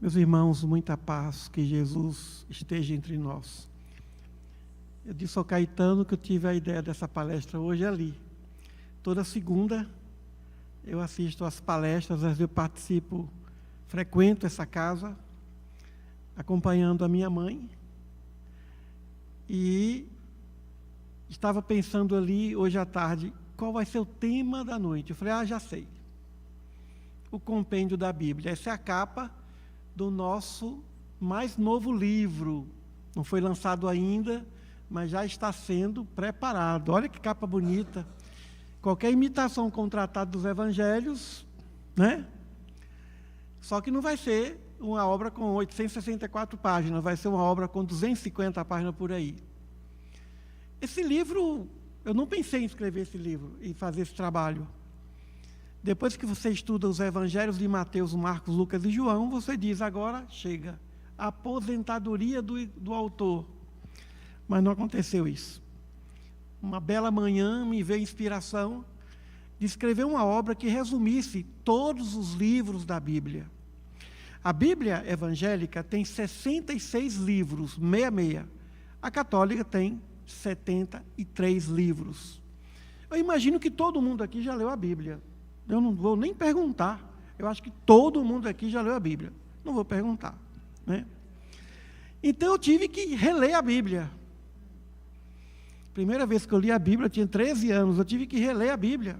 Meus irmãos, muita paz, que Jesus esteja entre nós. Eu disse ao Caetano que eu tive a ideia dessa palestra hoje ali. Toda segunda eu assisto às palestras, às vezes eu participo, frequento essa casa, acompanhando a minha mãe. E estava pensando ali, hoje à tarde, qual vai ser o tema da noite. Eu falei, já sei. O compêndio da Bíblia. Essa é a capa do nosso mais novo livro. Não foi lançado ainda, mas já está sendo preparado. Olha que capa bonita. Qualquer imitação com o Tratado dos Evangelhos, né? Só que não vai ser uma obra com 864 páginas, vai ser uma obra com 250 páginas por aí. Esse livro, eu não pensei em escrever esse livro e fazer esse trabalho. Depois que você estuda os evangelhos de Mateus, Marcos, Lucas e João, você diz, agora chega, a aposentadoria do autor. Mas não aconteceu isso. Uma bela manhã me veio a inspiração de escrever uma obra que resumisse todos os livros da Bíblia. A Bíblia evangélica tem 66 livros, 66. A católica tem 73 livros. Eu imagino que todo mundo aqui já leu a Bíblia. Eu não vou nem perguntar. Eu acho que todo mundo aqui já leu a Bíblia. Não vou perguntar, né? Então eu tive que reler a Bíblia. Primeira vez que eu li a Bíblia, eu tinha 13 anos. Eu tive que reler a Bíblia.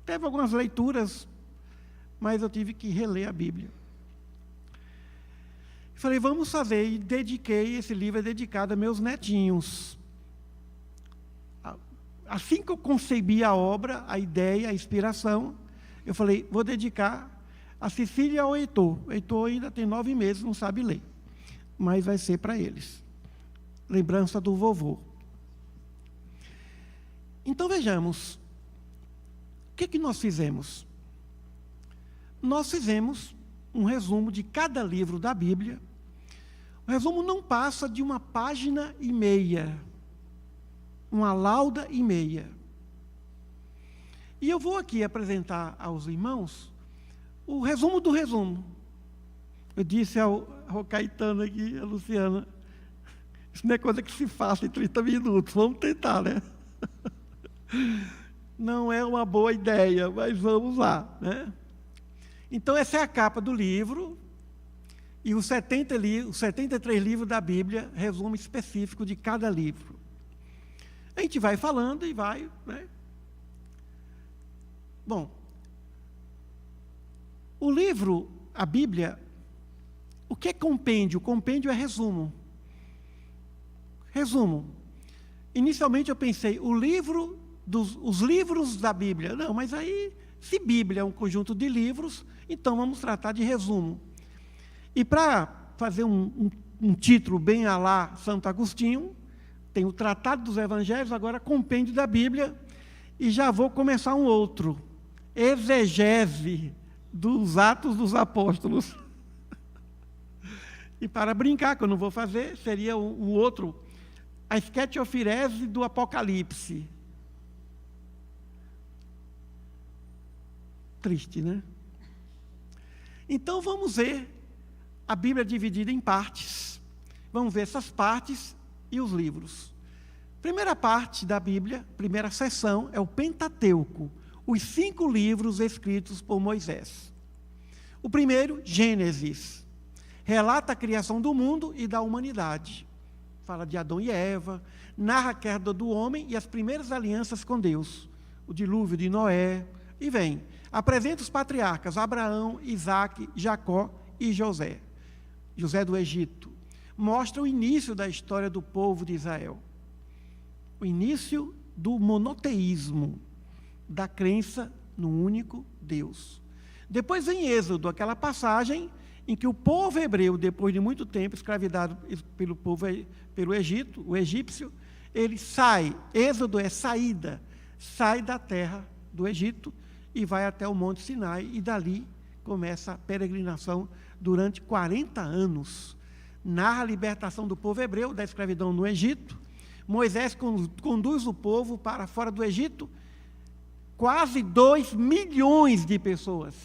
Teve algumas leituras, mas eu tive que reler a Bíblia. Falei, vamos fazer. E dediquei, esse livro é dedicado a meus netinhos. Assim que eu concebi a obra, a ideia, a inspiração, eu falei, vou dedicar a Cecília e ao Heitor. O Heitor ainda tem 9 meses, não sabe ler, mas vai ser para eles. Lembrança do vovô. Então vejamos, o que nós fizemos? Nós fizemos um resumo de cada livro da Bíblia. O resumo não passa de 1,5 páginas, uma lauda e meia. E eu vou aqui apresentar aos irmãos o resumo do resumo. Eu disse ao Caetano aqui, a Luciana, isso não é coisa que se faça em 30 minutos, vamos tentar, né? Não é uma boa ideia, mas vamos lá, né? Então, essa é a capa do livro, e os 73 livros da Bíblia, resumo específico de cada livro. A gente vai falando e vai, né? Bom, o livro, a Bíblia, o que é compêndio? Compêndio é resumo. Resumo. Inicialmente eu pensei, os livros da Bíblia. Não, mas aí, se Bíblia é um conjunto de livros, então vamos tratar de resumo. E para fazer um título bem à la Santo Agostinho, tem o Tratado dos Evangelhos, agora compêndio da Bíblia, e já vou começar um outro, exegese dos Atos dos Apóstolos. E para brincar, que eu não vou fazer, seria um outro, a esquetiofirese do Apocalipse. Triste, né? Então vamos ver a Bíblia dividida em partes. Vamos ver essas partes e os livros. Primeira parte da Bíblia, primeira seção, é o Pentateuco, os 5 livros escritos por Moisés. O primeiro, Gênesis, relata a criação do mundo e da humanidade. Fala de Adão e Eva, narra a queda do homem e as primeiras alianças com Deus, o dilúvio de Noé, e vem. Apresenta os patriarcas, Abraão, Isaque, Jacó e José. José do Egito. Mostra o início da história do povo de Israel. O início do monoteísmo, da crença no único Deus. Depois vem Êxodo, aquela passagem em que o povo hebreu, depois de muito tempo escravizado pelo Egito, o egípcio, ele sai, Êxodo é saída, sai da terra do Egito e vai até o Monte Sinai, e dali começa a peregrinação durante 40 anos. Narra a libertação do povo hebreu da escravidão no Egito. Moisés conduz o povo para fora do Egito, quase 2 milhões de pessoas,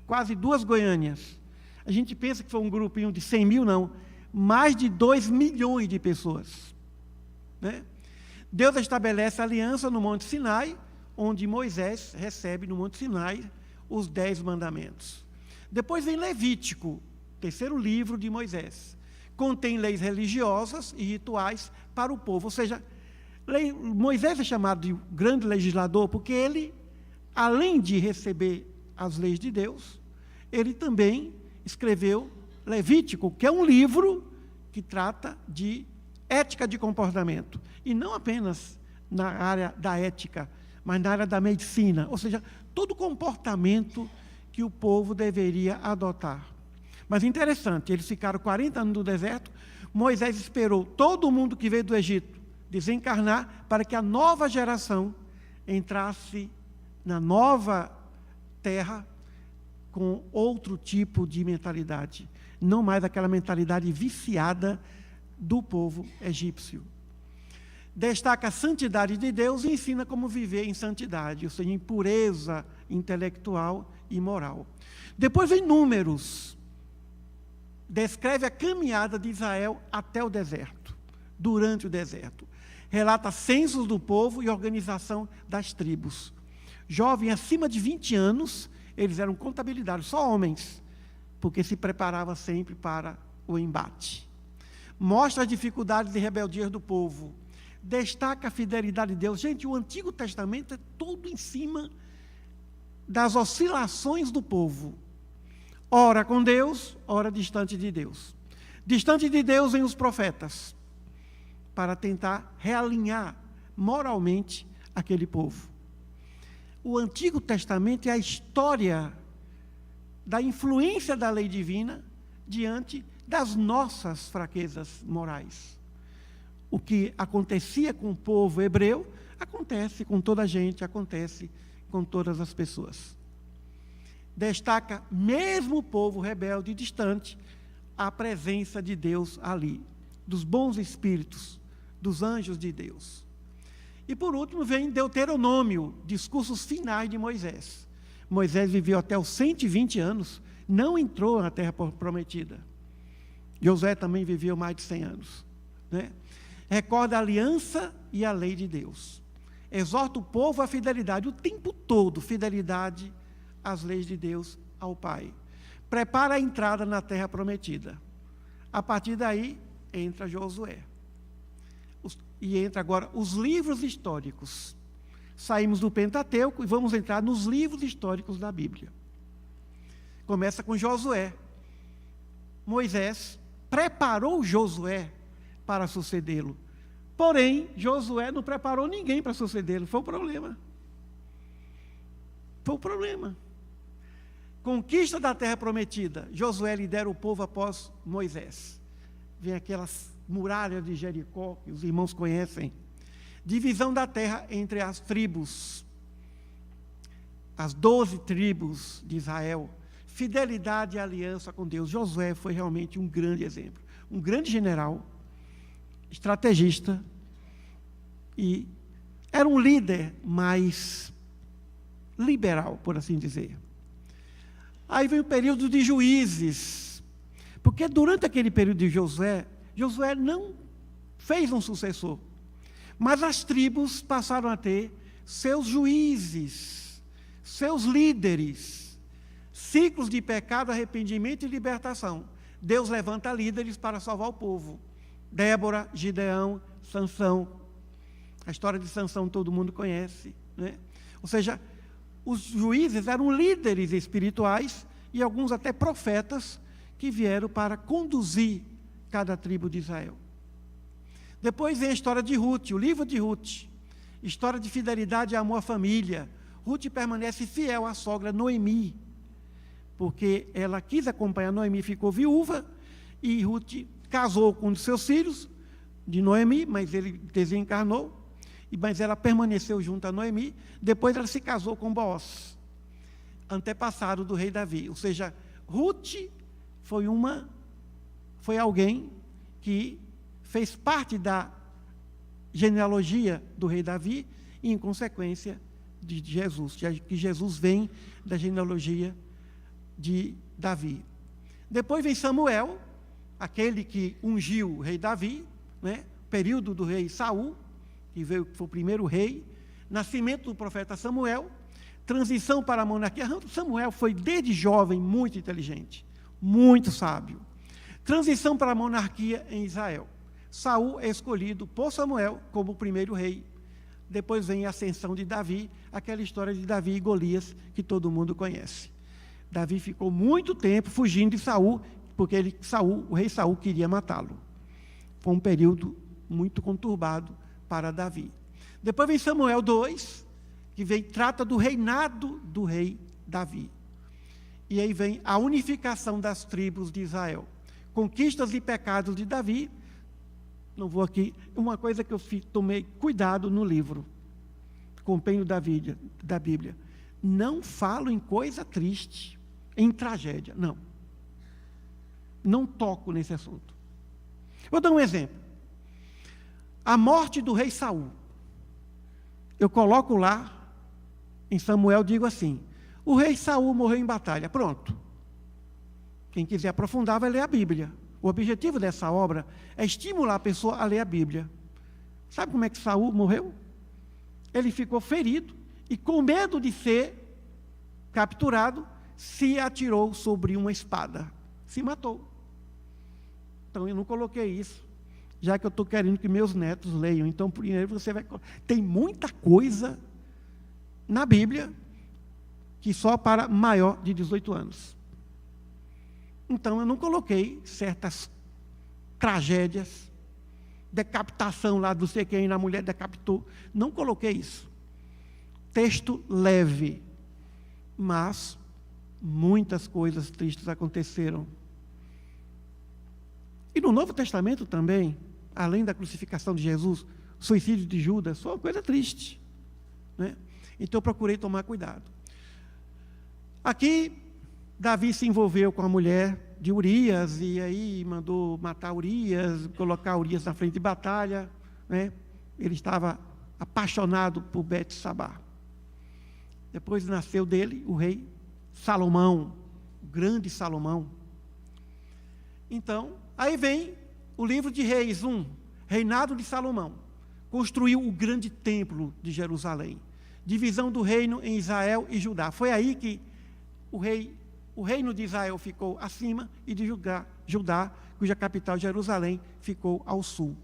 quase 2 Goiânias. A gente pensa que foi um grupinho de 100 mil, não. Mais de 2 milhões de pessoas. Né? Deus estabelece a aliança no Monte Sinai, onde Moisés recebe no Monte Sinai os 10 mandamentos. Depois vem Levítico, terceiro livro de Moisés. Contém leis religiosas e rituais para o povo. Ou seja, Moisés é chamado de grande legislador porque ele, além de receber as leis de Deus, ele também escreveu Levítico, que é um livro que trata de ética de comportamento. E não apenas na área da ética, mas na área da medicina. Ou seja, todo comportamento que o povo deveria adotar. Mas interessante, eles ficaram 40 anos no deserto, Moisés esperou todo mundo que veio do Egito desencarnar para que a nova geração entrasse na nova terra com outro tipo de mentalidade, não mais aquela mentalidade viciada do povo egípcio. Destaca a santidade de Deus e ensina como viver em santidade, ou seja, em pureza intelectual e moral. Depois vem Números, descreve a caminhada de Israel até o deserto, durante o deserto. Relata censos do povo e organização das tribos. Jovens acima de 20 anos, eles eram contabilizados, só homens, porque se preparava sempre para o embate. Mostra as dificuldades e rebeldias do povo. Destaca a fidelidade de Deus. Gente, o Antigo Testamento é todo em cima das oscilações do povo. Ora com Deus, ora distante de Deus. Distante de Deus vêm os profetas, para tentar realinhar moralmente aquele povo. O Antigo Testamento é a história da influência da lei divina diante das nossas fraquezas morais. O que acontecia com o povo hebreu, acontece com toda a gente, acontece com todas as pessoas. Destaca, mesmo o povo rebelde e distante, a presença de Deus ali, dos bons espíritos, dos anjos de Deus. E por último vem Deuteronômio, discursos finais de Moisés. Moisés viveu até os 120 anos, não entrou na terra prometida. Josué também viveu mais de 100 anos. Né? Recorda a aliança e a lei de Deus. Exorta o povo à fidelidade, o tempo todo, fidelidade às leis de Deus, ao Pai. Prepara a entrada na terra prometida. A partir daí, entra Josué. E entra agora os livros históricos. Saímos do Pentateuco e vamos entrar nos livros históricos da Bíblia. Começa com Josué. Moisés preparou Josué para sucedê-lo. Porém, Josué não preparou ninguém para sucedê-lo. Foi o problema. Foi o problema. Conquista da terra prometida. Josué lidera o povo após Moisés. Vem aquelas muralhas de Jericó, que os irmãos conhecem. Divisão da terra entre as tribos. As 12 tribos de Israel. Fidelidade e aliança com Deus. Josué foi realmente um grande exemplo. Um grande general, estrategista, e era um líder mais liberal, por assim dizer. Aí vem o período de Juízes, porque durante aquele período de Josué não fez um sucessor, mas as tribos passaram a ter seus juízes, seus líderes, ciclos de pecado, arrependimento e libertação. Deus levanta líderes para salvar o povo. Débora, Gideão, Sansão. A história de Sansão todo mundo conhece, né? Ou seja, os juízes eram líderes espirituais e alguns até profetas que vieram para conduzir cada tribo de Israel. Depois vem a história de Ruth, o livro de Ruth. História de fidelidade e amor à família. Ruth permanece fiel à sogra Noemi, porque ela quis acompanhar Noemi, ficou viúva, e Ruth casou com um de seus filhos, de Noemi, mas ele desencarnou, mas ela permaneceu junto a Noemi. Depois ela se casou com Boaz, antepassado do rei Davi. Ou seja, Ruth foi alguém que fez parte da genealogia do rei Davi e, em consequência, de Jesus, que Jesus vem da genealogia de Davi. Depois vem Samuel, aquele que ungiu o rei Davi, né? Período do rei Saul, que foi o primeiro rei, nascimento do profeta Samuel, transição para a monarquia. Samuel foi, desde jovem, muito inteligente, muito sábio. Transição para a monarquia em Israel. Saul é escolhido por Samuel como o primeiro rei. Depois vem a ascensão de Davi, aquela história de Davi e Golias, que todo mundo conhece. Davi ficou muito tempo fugindo de Saul, porque o rei Saul queria matá-lo. Foi um período muito conturbado para Davi. Depois vem Samuel 2, que trata do reinado do rei Davi. E aí vem a unificação das tribos de Israel. Conquistas e pecados de Davi. Não vou aqui. Uma coisa que eu tomei cuidado no livro, compêndio da Bíblia. Não falo em coisa triste, em tragédia. Não. Não toco nesse assunto. Vou dar um exemplo. A morte do rei Saul. Eu coloco lá, em Samuel, digo assim: o rei Saul morreu em batalha. Pronto. Quem quiser aprofundar vai ler a Bíblia. O objetivo dessa obra é estimular a pessoa a ler a Bíblia. Sabe como é que Saul morreu? Ele ficou ferido e, com medo de ser capturado, se atirou sobre uma espada. Se matou. Então, eu não coloquei isso, já que eu estou querendo que meus netos leiam. Então, primeiro você vai... Tem muita coisa na Bíblia que só para maior de 18 anos. Então, eu não coloquei certas tragédias, decapitação lá do sei quem, a mulher decapitou. Não coloquei isso. Texto leve, mas muitas coisas tristes aconteceram. E no Novo Testamento também, além da crucificação de Jesus, o suicídio de Judas, foi uma coisa triste, né? Então eu procurei tomar cuidado. Aqui, Davi se envolveu com a mulher de Urias, e aí mandou matar Urias, colocar Urias na frente de batalha, né? Ele estava apaixonado por Betsabá. Depois nasceu dele o rei Salomão, o grande Salomão. Então, aí vem o livro de Reis 1, reinado de Salomão. Construiu o grande templo de Jerusalém. Divisão do reino em Israel e Judá. Foi aí que o reino de Israel ficou acima e de Judá, cuja capital Jerusalém ficou ao sul.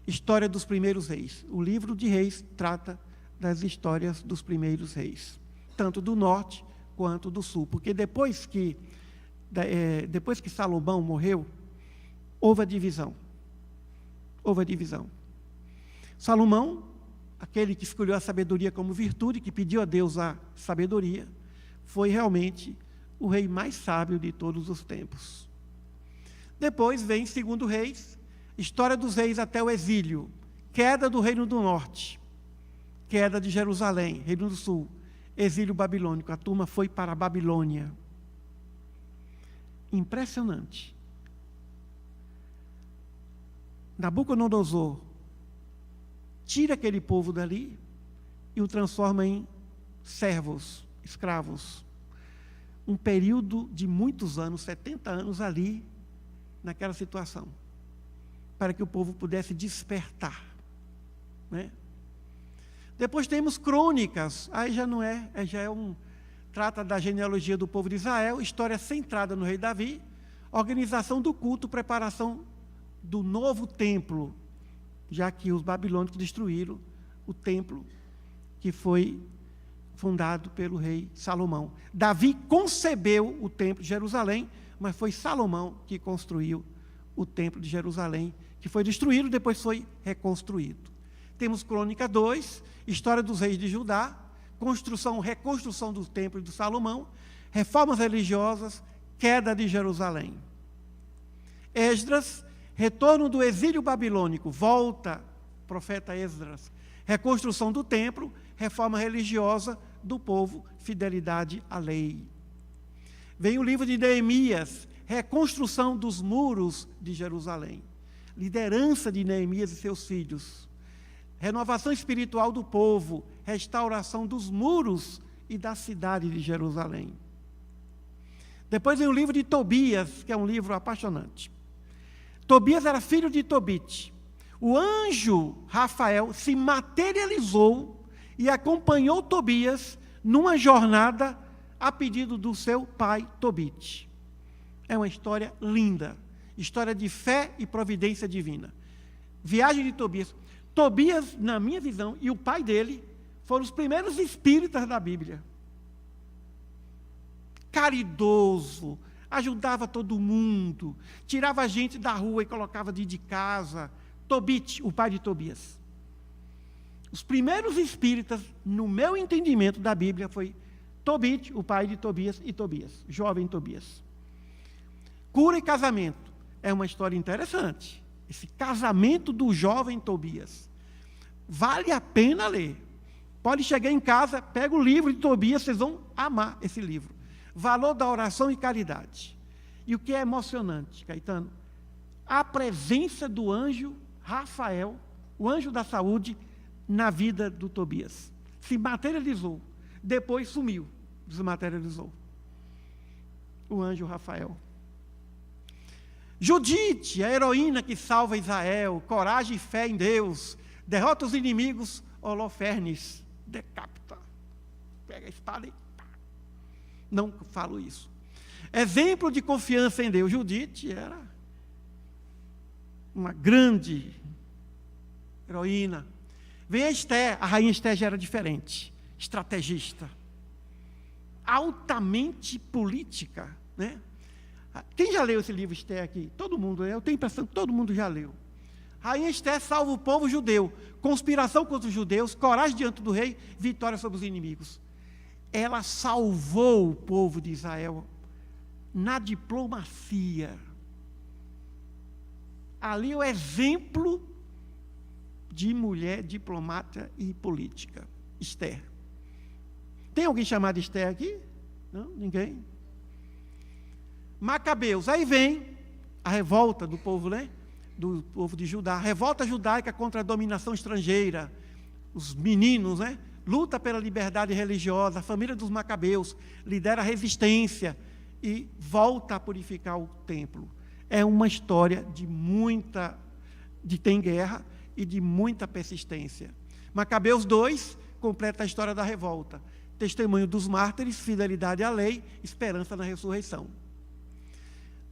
História dos primeiros reis. O livro de Reis trata das histórias dos primeiros reis, tanto do norte quanto do sul, porque depois que Salomão morreu, houve a divisão. Salomão, aquele que escolheu a sabedoria como virtude, que pediu a Deus a sabedoria, foi realmente o rei mais sábio de todos os tempos. Depois vem 2 Reis, história dos reis até o exílio, queda do reino do norte, queda de Jerusalém, reino do sul, exílio babilônico, a turma foi para a Babilônia. Impressionante. Nabucodonosor tira aquele povo dali e o transforma em servos, escravos. Um período de muitos anos, 70 anos ali, naquela situação, para que o povo pudesse despertar, né? Depois temos crônicas, aí trata da genealogia do povo de Israel, história centrada no rei Davi, organização do culto, preparação do novo templo, já que os babilônicos destruíram o templo que foi fundado pelo rei Salomão. Davi concebeu o templo de Jerusalém, mas foi Salomão que construiu o templo de Jerusalém, que foi destruído, depois foi reconstruído. Temos Crônica 2, história dos reis de Judá, reconstrução do templo de Salomão, reformas religiosas, queda de Jerusalém. Esdras, retorno do exílio babilônico, volta, profeta Esdras, reconstrução do templo, reforma religiosa do povo, fidelidade à lei. Vem o livro de Neemias, reconstrução dos muros de Jerusalém, liderança de Neemias e seus filhos, renovação espiritual do povo, restauração dos muros e da cidade de Jerusalém. Depois vem o livro de Tobias, que é um livro apaixonante. Tobias era filho de Tobit. O anjo Rafael se materializou e acompanhou Tobias numa jornada a pedido do seu pai Tobit. É uma história linda, história de fé e providência divina. Viagem de Tobias. Tobias, na minha visão, e o pai dele, foram os primeiros espíritas da Bíblia. Caridoso, ajudava todo mundo, tirava a gente da rua e colocava de casa. Tobit, o pai de Tobias. Os primeiros espíritas, no meu entendimento da Bíblia, foi Tobit, o pai de Tobias, e Tobias, jovem Tobias. Cura e casamento. É uma história interessante. Esse casamento do jovem Tobias. Vale a pena ler. Pode chegar em casa, pega o livro de Tobias, vocês vão amar esse livro. Valor da oração e caridade. E o que é emocionante, Caetano? A presença do anjo Rafael, o anjo da saúde, na vida do Tobias. Se materializou. Depois sumiu, desmaterializou. O anjo Rafael. Judite, a heroína que salva Israel, coragem e fé em Deus, derrota os inimigos, Holofernes, decapita. Pega a espada e pá. Não falo isso. Exemplo de confiança em Deus. Judite era uma grande heroína. Vem a Esther, a rainha Esther já era diferente, estrategista, altamente política, né? Quem já leu esse livro Esther aqui? Todo mundo, eu tenho a impressão que todo mundo já leu. Rainha Esther salva o povo judeu, conspiração contra os judeus, coragem diante do rei, vitória sobre os inimigos. Ela salvou o povo de Israel na diplomacia. Ali o exemplo de mulher diplomata e política. Esther. Tem alguém chamado Esther aqui? Não? Ninguém? Macabeus. Aí vem a revolta do povo, né? Do povo de Judá. A revolta judaica contra a dominação estrangeira. Os meninos, né? Luta pela liberdade religiosa. A família dos Macabeus lidera a resistência e volta a purificar o templo. É uma história de tem guerra e de muita persistência. Macabeus 2 completa a história da revolta. Testemunho dos mártires, fidelidade à lei, esperança na ressurreição.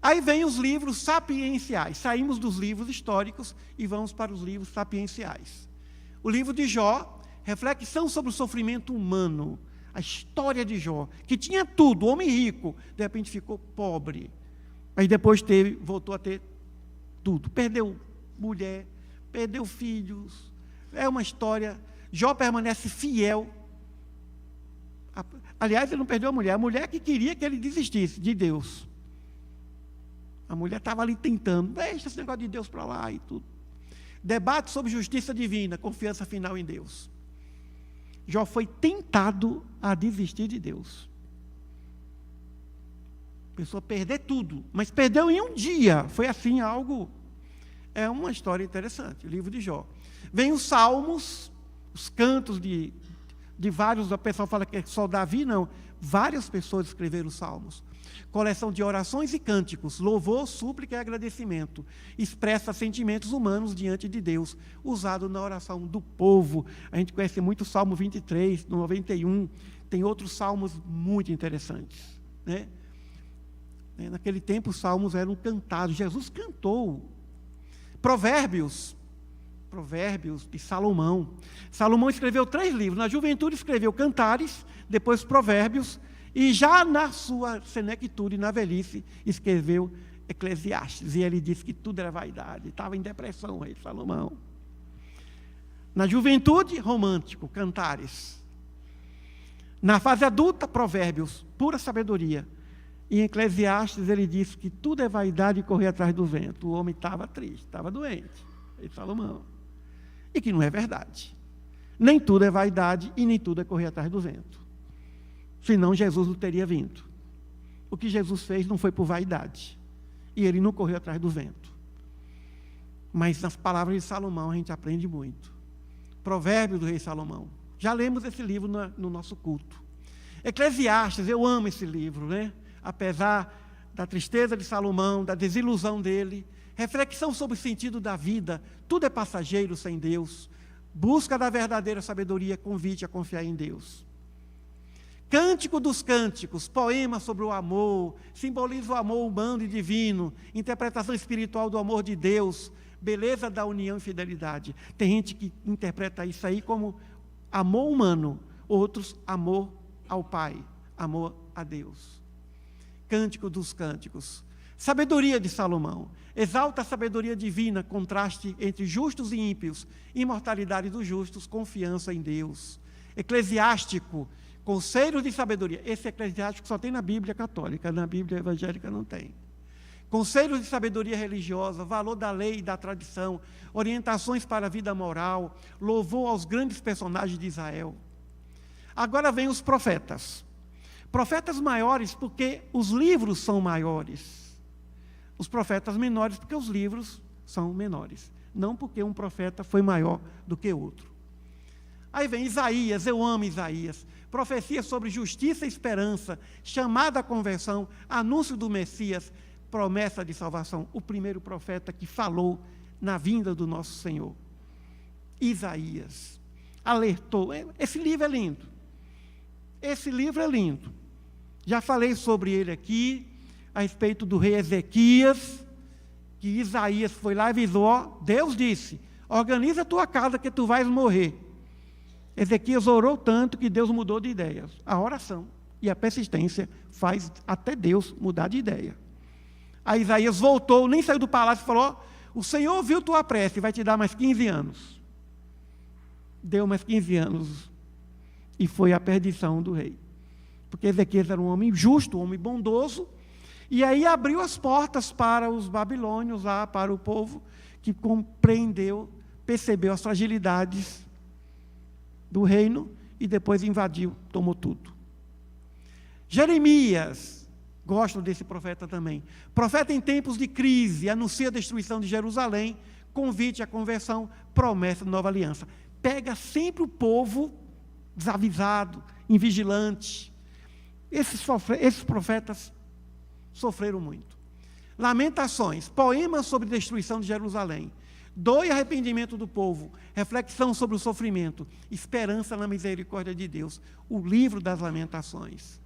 Aí vem os livros sapienciais. Saímos dos livros históricos e vamos para os livros sapienciais. O livro de Jó, reflexão sobre o sofrimento humano, a história de Jó, que tinha tudo, homem rico, de repente ficou pobre. Aí depois voltou a ter tudo. Perdeu mulher, perdeu filhos. É uma história. Jó permanece fiel. Aliás, ele não perdeu a mulher que queria que ele desistisse de Deus. A mulher estava ali tentando, deixa esse negócio de Deus para lá e tudo. Debate sobre justiça divina, confiança final em Deus. Jó foi tentado a desistir de Deus. A pessoa perder tudo, mas perdeu em um dia. Foi assim algo. É uma história interessante, o livro de Jó. Vem os salmos, os cantos de vários, o pessoal fala que é só Davi, não. Várias pessoas escreveram os salmos. Coleção de orações e cânticos, louvor, súplica e agradecimento. Expressa sentimentos humanos diante de Deus, usado na oração do povo. A gente conhece muito o Salmo 23, 91. Tem outros salmos muito interessantes, né? Naquele tempo os salmos eram cantados. Jesus cantou. Provérbios de Salomão. Salomão escreveu 3 livros. Na juventude escreveu Cantares, depois Provérbios, e já na sua senectude, na velhice, escreveu Eclesiastes. E ele disse que tudo era vaidade. Estava em depressão o rei Salomão. Na juventude, romântico, Cantares. Na fase adulta, Provérbios, pura sabedoria. E em Eclesiastes ele disse que tudo é vaidade e correr atrás do vento. O homem estava triste, estava doente. Rei Salomão. E que não é verdade. Nem tudo é vaidade e nem tudo é correr atrás do vento. Senão Jesus não teria vindo. O que Jesus fez não foi por vaidade. E ele não correu atrás do vento. Mas nas palavras de Salomão a gente aprende muito. Provérbios do rei Salomão. Já lemos esse livro no nosso culto. Eclesiastes, eu amo esse livro, né? apesar da tristeza de Salomão, da desilusão dele, reflexão sobre o sentido da vida, tudo é passageiro sem Deus, busca da verdadeira sabedoria, convite a confiar em Deus. Cântico dos Cânticos, poema sobre o amor, simboliza o amor humano e divino, interpretação espiritual do amor de Deus, beleza da união e fidelidade. Tem gente que interpreta isso aí como amor humano, outros amor ao Pai, amor a Deus. Cântico dos Cânticos, sabedoria de Salomão, exalta a sabedoria divina, contraste entre justos e ímpios, imortalidade dos justos, confiança em Deus. Eclesiástico, conselhos de sabedoria. Esse eclesiástico só tem na Bíblia católica, na Bíblia evangélica não tem. Conselhos de sabedoria religiosa, valor da lei e da tradição, orientações para a vida moral, louvor aos grandes personagens de Israel. Agora vem os profetas. Profetas maiores porque os livros são maiores. Os profetas menores porque os livros são menores. Não porque um profeta foi maior do que outro. Aí vem Isaías, eu amo Isaías. Profecia sobre justiça e esperança, chamada à conversão, anúncio do Messias, promessa de salvação. O primeiro profeta que falou na vinda do nosso Senhor. Isaías alertou. Esse livro é lindo. Esse livro é lindo. Já falei sobre ele aqui, a respeito do rei Ezequias, que Isaías foi lá e avisou, Deus disse, organiza a tua casa que tu vais morrer. Ezequias orou tanto que Deus mudou de ideias. A oração e a persistência faz até Deus mudar de ideia. Aí Isaías voltou, nem saiu do palácio e falou, o Senhor ouviu tua prece, vai te dar mais 15 anos. Deu mais 15 anos e foi a perdição do rei. Porque Ezequias era um homem justo, um homem bondoso, e aí abriu as portas para os babilônios, lá para o povo, que compreendeu, percebeu as fragilidades do reino, e depois invadiu, tomou tudo. Jeremias, gosto desse profeta também, profeta em tempos de crise, anuncia a destruição de Jerusalém, convite à conversão, promessa de nova aliança. Pega sempre o povo desavisado, invigilante. Esses profetas sofreram muito. Lamentações, poemas sobre destruição de Jerusalém, dor e arrependimento do povo, reflexão sobre o sofrimento, esperança na misericórdia de Deus, o livro das lamentações.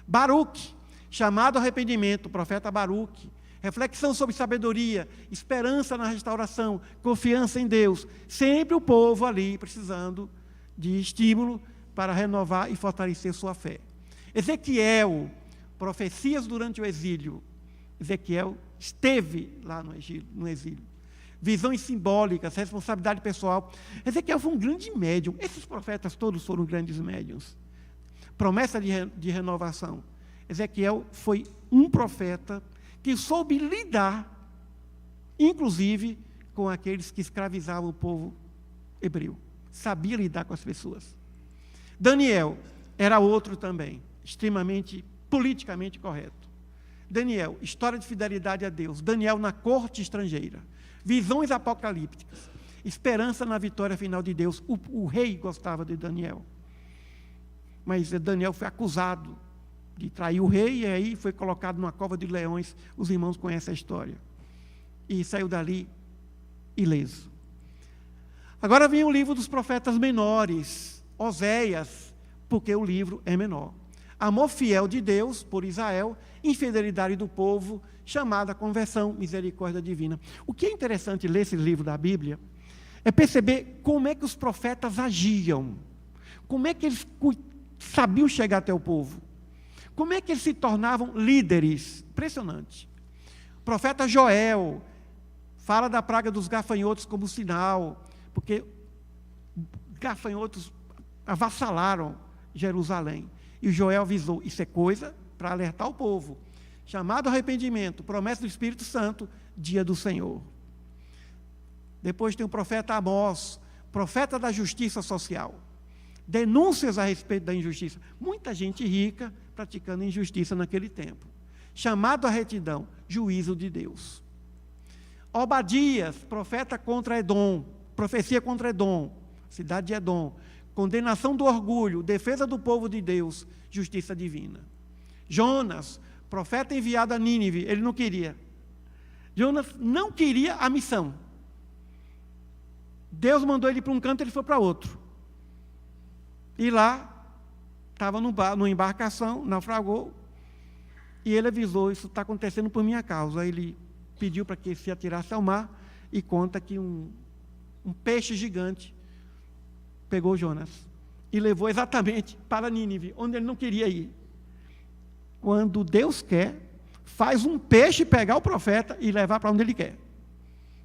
Baruque, chamado ao arrependimento, o profeta Baruque, reflexão sobre sabedoria, esperança na restauração, confiança em Deus, sempre o povo ali precisando de estímulo para renovar e fortalecer sua fé. Ezequiel, profecias durante o exílio. Ezequiel esteve lá no exílio. Visões simbólicas, responsabilidade pessoal. Ezequiel foi um grande médium. Esses profetas todos foram grandes médiums. Promessa de renovação. Ezequiel foi um profeta que soube lidar, inclusive, com aqueles que escravizavam o povo hebreu. Sabia lidar com as pessoas. Daniel era outro também, extremamente politicamente correto. Daniel, história de fidelidade a Deus. Daniel na corte estrangeira. Visões apocalípticas. Esperança na vitória final de Deus. O rei gostava de Daniel. Mas Daniel foi acusado de trair o rei e aí foi colocado numa cova de leões. Os irmãos conhecem a história. E saiu dali ileso. Agora vem o livro dos profetas menores. Oséias, porque o livro é menor. Amor fiel de Deus por Israel, infidelidade do povo, chamada conversão, misericórdia divina. O que é interessante ler esse livro da Bíblia é perceber como é que os profetas agiam, como é que eles sabiam chegar até o povo, como é que eles se tornavam líderes. Impressionante. O profeta Joel fala da praga dos gafanhotos como sinal, porque gafanhotos avassalaram Jerusalém. E Joel avisou, isso é coisa para alertar o povo. Chamado ao arrependimento, promessa do Espírito Santo, dia do Senhor. Depois tem o profeta Amós, profeta da justiça social. Denúncias a respeito da injustiça. Muita gente rica praticando injustiça naquele tempo. Chamado à retidão, juízo de Deus. Obadias, profeta contra Edom, profecia contra Edom, cidade de Edom. Condenação do orgulho, defesa do povo de Deus, justiça divina. Jonas, profeta enviado a Nínive, ele não queria. Jonas não queria a missão. Deus mandou ele para um canto, ele foi para outro. E lá, estava numa embarcação, naufragou, e ele avisou, isso está acontecendo por minha causa. Aí ele pediu para que se atirasse ao mar, e conta que um peixe gigante pegou Jonas e levou exatamente para Nínive, onde ele não queria ir. Quando Deus quer, faz um peixe pegar o profeta e levar para onde ele quer.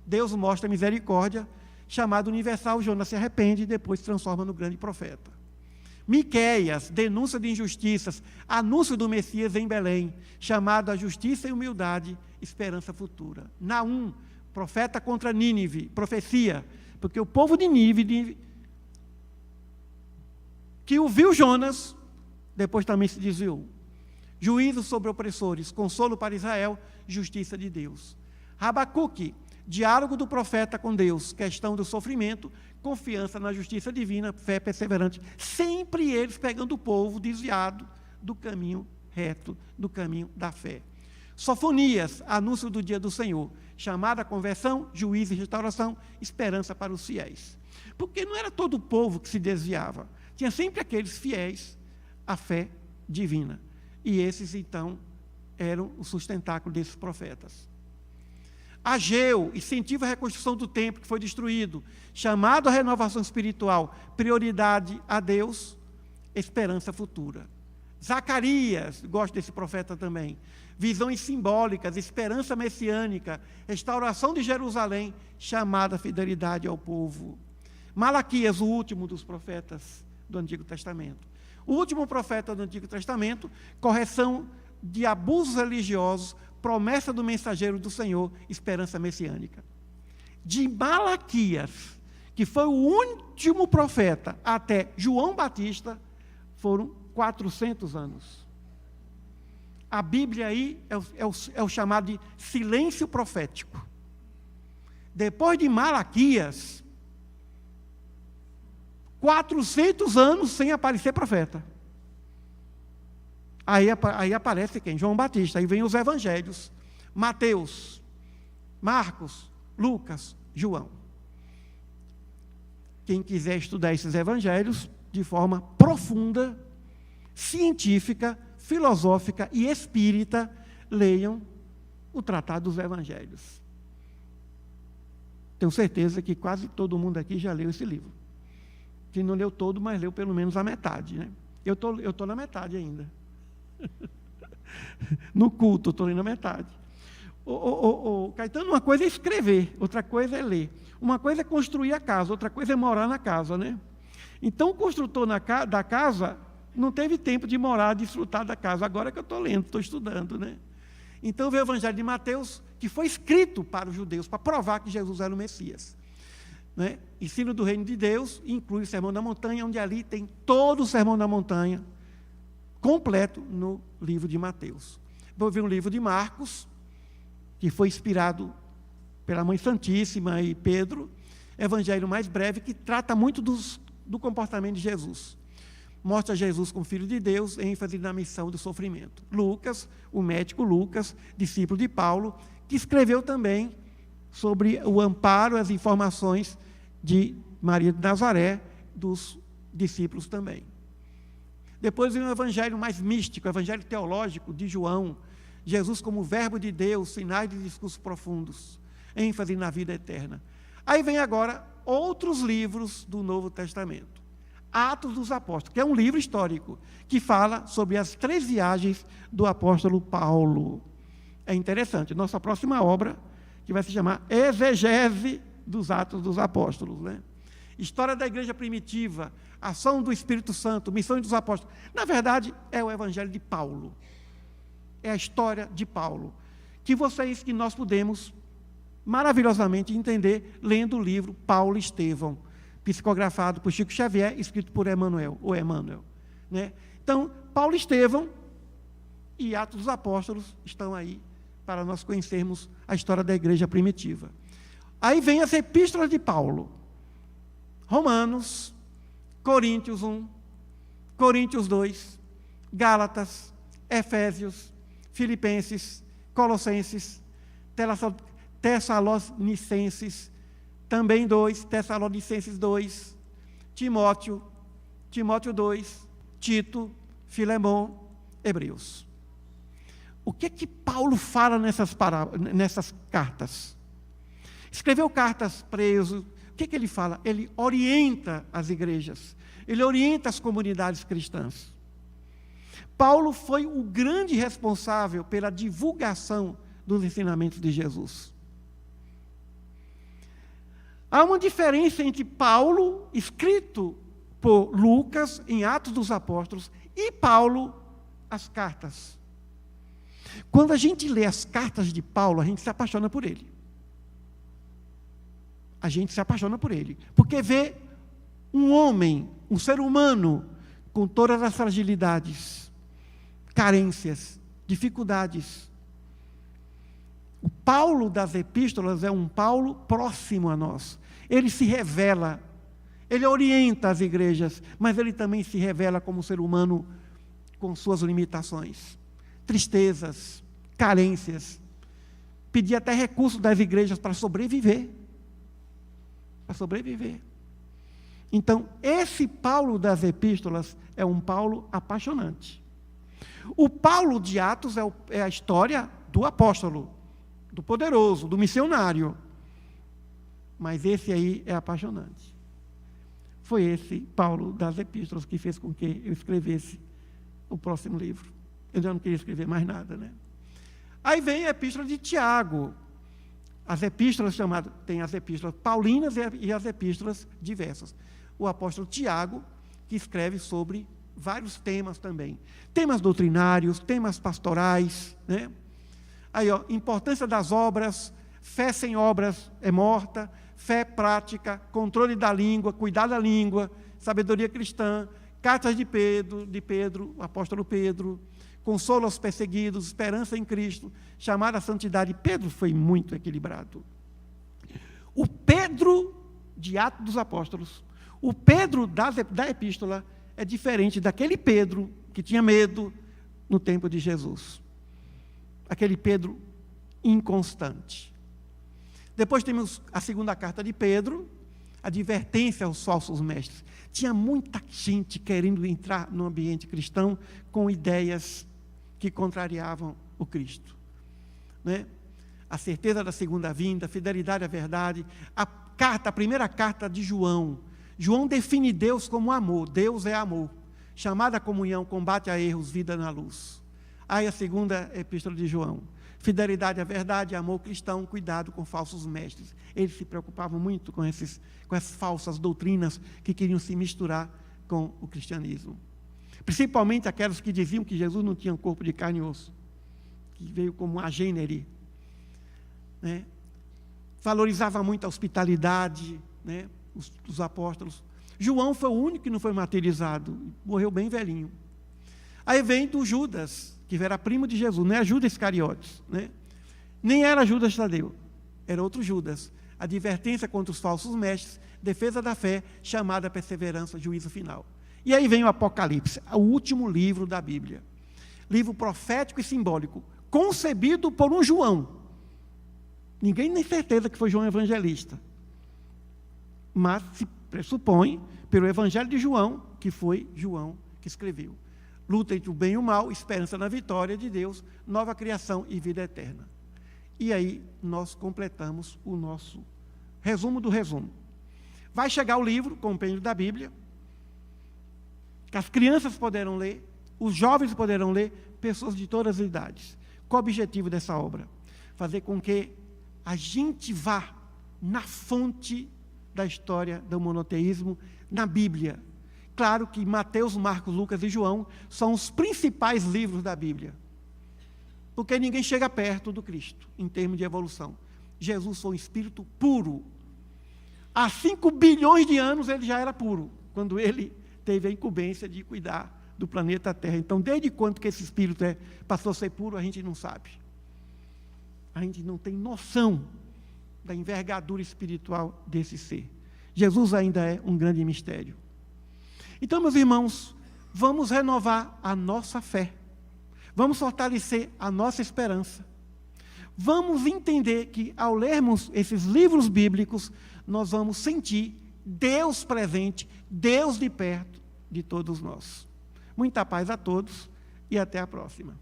Deus mostra misericórdia, chamado universal, Jonas se arrepende e depois se transforma no grande profeta. Miqueias, denúncia de injustiças, anúncio do Messias em Belém, chamado a justiça e humildade, esperança futura. Naum, profeta contra Nínive, profecia, porque o povo de Nínive, que ouviu Jonas, depois também se desviou. Juízo sobre opressores, consolo para Israel, justiça de Deus. Rabacuque, diálogo do profeta com Deus, questão do sofrimento, confiança na justiça divina, fé perseverante, sempre eles pegando o povo desviado do caminho reto, do caminho da fé. Sofonias, anúncio do dia do Senhor, chamada conversão, juízo e restauração, esperança para os fiéis. Porque não era todo o povo que se desviava, tinha sempre aqueles fiéis à fé divina. E esses, então, eram o sustentáculo desses profetas. Ageu, incentiva a reconstrução do templo que foi destruído, chamado à renovação espiritual, prioridade a Deus, esperança futura. Zacarias, gosto desse profeta também, visões simbólicas, esperança messiânica, restauração de Jerusalém, chamada fidelidade ao povo. Malaquias, o último dos profetas do Antigo Testamento. O último profeta do Antigo Testamento, correção de abusos religiosos, promessa do mensageiro do Senhor, esperança messiânica. De Malaquias, que foi o último profeta, até João Batista, foram 400 anos. A Bíblia aí é o chamado de silêncio profético. Depois de Malaquias, 400 anos sem aparecer profeta. Aí aparece quem? João Batista. Aí vem os evangelhos. Mateus, Marcos, Lucas, João. Quem quiser estudar esses evangelhos de forma profunda, científica, filosófica e espírita, leiam o Tratado dos Evangelhos. Tenho certeza que quase todo mundo aqui já leu esse livro. Quem não leu todo, mas leu pelo menos a metade, né? Eu estou na metade ainda. No culto, estou lendo a metade. Caetano, uma coisa é escrever, outra coisa é ler. Uma coisa é construir a casa, outra coisa é morar na casa, né? Então, o construtor da casa não teve tempo de morar, desfrutar da casa. Agora que eu estou lendo, estou estudando, né? Então, veio o Evangelho de Mateus, que foi escrito para os judeus, para provar que Jesus era o Messias. Né? Ensino do reino de Deus, inclui o Sermão da Montanha, onde ali tem todo o Sermão da Montanha, completo no livro de Mateus. Vou ver um livro de Marcos, que foi inspirado pela Mãe Santíssima e Pedro, evangelho mais breve, que trata muito do comportamento de Jesus. Mostra Jesus como Filho de Deus, ênfase na missão do sofrimento. Lucas, o médico Lucas, discípulo de Paulo, que escreveu também sobre o amparo, as informações de Maria de Nazaré, dos discípulos também. Depois vem o evangelho mais místico, o evangelho teológico de João, Jesus como verbo de Deus, sinais de discursos profundos, ênfase na vida eterna. Aí vem agora outros livros do Novo Testamento. Atos dos Apóstolos, que é um livro histórico, que fala sobre as 3 viagens do apóstolo Paulo. É interessante, nossa próxima obra, que vai se chamar Exegese dos Atos dos Apóstolos, né? História da igreja primitiva, ação do Espírito Santo, missões dos apóstolos. Na verdade, é o evangelho de Paulo. É a história de Paulo, que nós podemos maravilhosamente entender lendo o livro Paulo e Estevão, psicografado por Chico Xavier, escrito por Emmanuel, né? Então, Paulo e Estevão e Atos dos Apóstolos estão aí para nós conhecermos a história da igreja primitiva. Aí vem as epístolas de Paulo. Romanos, Coríntios 1, Coríntios 2, Gálatas, Efésios, Filipenses, Colossenses, Tessalonicenses, também 2, Tessalonicenses 2, Timóteo 2, Tito, Filemão, Hebreus. O que é que Paulo fala nessas cartas? Escreveu cartas preso. O que é que ele fala? Ele orienta as igrejas, ele orienta as comunidades cristãs. Paulo foi o grande responsável pela divulgação dos ensinamentos de Jesus. Há uma diferença entre Paulo, escrito por Lucas, em Atos dos Apóstolos, e Paulo, as cartas. Quando a gente lê as cartas de Paulo, a gente se apaixona por ele. A gente se apaixona por ele, porque vê um homem, um ser humano, com todas as fragilidades, carências, dificuldades. O Paulo das epístolas é um Paulo próximo a nós. Ele se revela, ele orienta as igrejas, mas ele também se revela como ser humano com suas limitações, tristezas, carências. Pedia até recursos das igrejas para sobreviver. Então, esse Paulo das epístolas é um Paulo apaixonante. O Paulo de Atos é a história do apóstolo, do poderoso, do missionário. Mas esse aí é apaixonante. Foi esse Paulo das epístolas que fez com que eu escrevesse o próximo livro. Eu já não queria escrever mais nada, né? Aí vem a epístola de Tiago. As epístolas chamadas, tem as epístolas paulinas e as epístolas diversas. O apóstolo Tiago, que escreve sobre vários temas também. Temas doutrinários, temas pastorais, né? Aí, importância das obras, fé sem obras é morta, fé prática, controle da língua, cuidar da língua, sabedoria cristã, cartas de Pedro, o apóstolo Pedro, consolo aos perseguidos, esperança em Cristo, chamada à santidade. Pedro foi muito equilibrado. O Pedro de Atos dos Apóstolos, o Pedro da epístola, é diferente daquele Pedro que tinha medo no tempo de Jesus. Aquele Pedro inconstante. Depois temos a segunda carta de Pedro, advertência aos falsos mestres. Tinha muita gente querendo entrar no ambiente cristão com ideias que contrariavam o Cristo, né? A certeza da segunda vinda, a fidelidade à verdade. A primeira carta de João. João define Deus como amor. Deus é amor. Chamada à comunhão, combate a erros, vida na luz. Aí a segunda epístola de João. Fidelidade à verdade, amor cristão, cuidado com falsos mestres. Eles se preocupavam muito com essas falsas doutrinas que queriam se misturar com o cristianismo. Principalmente aquelas que diziam que Jesus não tinha um corpo de carne e osso, que veio como um agênere, né? Valorizava muito a hospitalidade, né? Os apóstolos. João foi o único que não foi martirizado, morreu bem velhinho. Aí vem do Judas, que era primo de Jesus, não é Judas Iscariotes, né? Nem era Judas Tadeu, era outro Judas. Advertência contra os falsos mestres, defesa da fé, chamada perseverança, juízo final. E aí vem o Apocalipse, o último livro da Bíblia. Livro profético e simbólico, concebido por um João. Ninguém tem certeza que foi João Evangelista. Mas se pressupõe, pelo Evangelho de João, que foi João que escreveu. Luta entre o bem e o mal, esperança na vitória de Deus, nova criação e vida eterna. E aí nós completamos o nosso resumo do resumo. Vai chegar o livro, o compêndio da Bíblia, que as crianças poderão ler, os jovens poderão ler, pessoas de todas as idades. Qual o objetivo dessa obra? Fazer com que a gente vá na fonte da história do monoteísmo na Bíblia. Claro que Mateus, Marcos, Lucas e João são os principais livros da Bíblia, porque ninguém chega perto do Cristo, em termos de evolução. Jesus foi um espírito puro. Há 5 bilhões de anos ele já era puro, quando ele teve a incumbência de cuidar do planeta Terra. Então, desde quando que esse espírito passou a ser puro, a gente não sabe. A gente não tem noção da envergadura espiritual desse ser. Jesus ainda é um grande mistério. Então, meus irmãos, vamos renovar a nossa fé. Vamos fortalecer a nossa esperança. Vamos entender que, ao lermos esses livros bíblicos, nós vamos sentir Deus presente, Deus de perto de todos nós. Muita paz a todos e até a próxima.